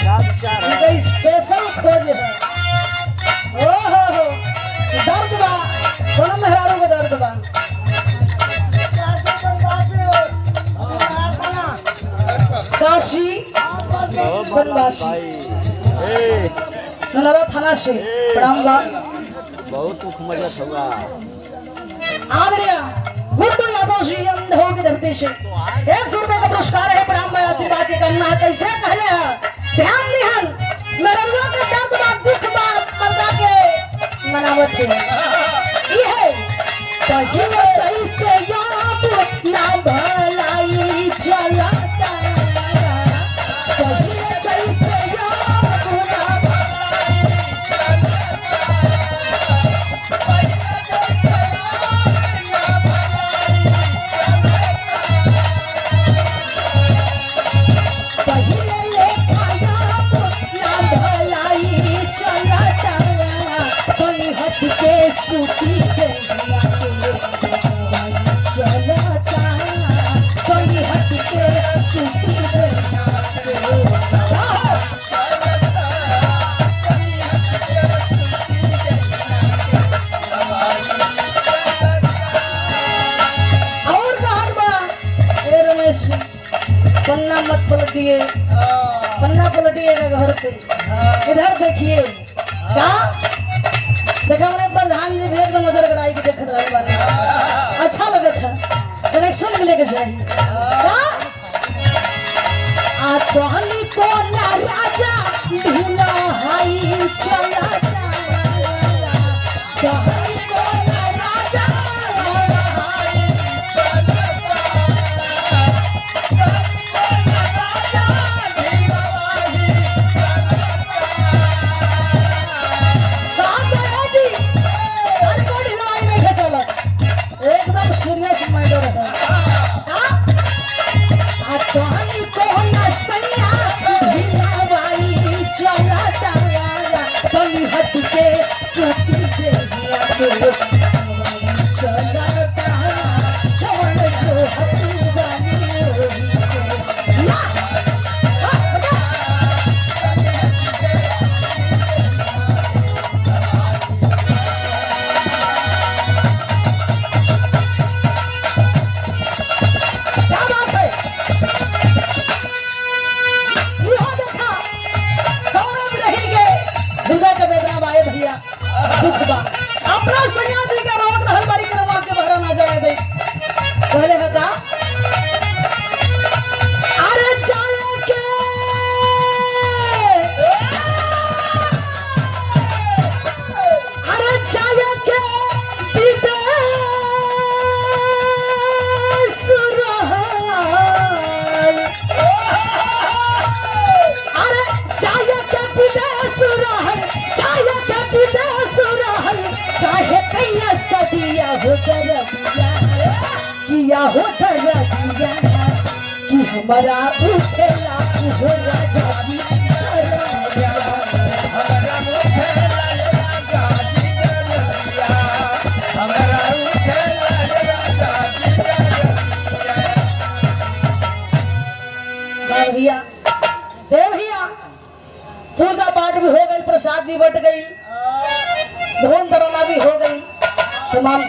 Special खोज है। ओ हो दर्द बा कोनो मेहरारू के दर्द बा। काशी बनवासी नलवा थाना से प्रणाम बा। बहुत दुख मजत होगा। आदरणीय गुड्डू यादव जी अंधों की धरती से 100 रुपए का पुरस्कार है। प्रणाम भाई आशीर्वाद के करना है। कैसे कहले है ध्यान निहन मेरा के दर्द बात दुख बात पर्दा के मनावत है। ये है कहीं जैसे याद ना भलाई चलता कहीं जैसे याद ना सूती के चलता कोई हट के सूती और कहां बा ए रमेश पन्ना मत पलटिए पन्ना पलटिएगा घर पे। इधर देखिए क्या देखा मैंने प्रधान जी भेज में नजर गड़ाई के देख रहे वाले अच्छा लगे था कनेक्शन लेके जाइए। आ तोहनी को ना राजा ढूंढा हाई चला तोहनी को ना राजा एकदम सीरियस मैटर है। कहानी को न सैया ढिलावाई चलता तनी हट के सूती देहिया चलता जवन जो हट वाली ना अपना सैया जी का रोक रहल बारी करवा के बहरा ना जाए दे कहले है का अरे जाए के अरे जाए के विदेश रहल अरे जाए के विदेश रहल जाए के विदेश काहे कैया सदिया हो दरदिया किया हो दरदिया कि हमारा उठेला हो राजा जी भैया देव भैया पूजा पाठ भी हो गई प्रसाद भी बट गई धूम धरना भी हो गई तमाम।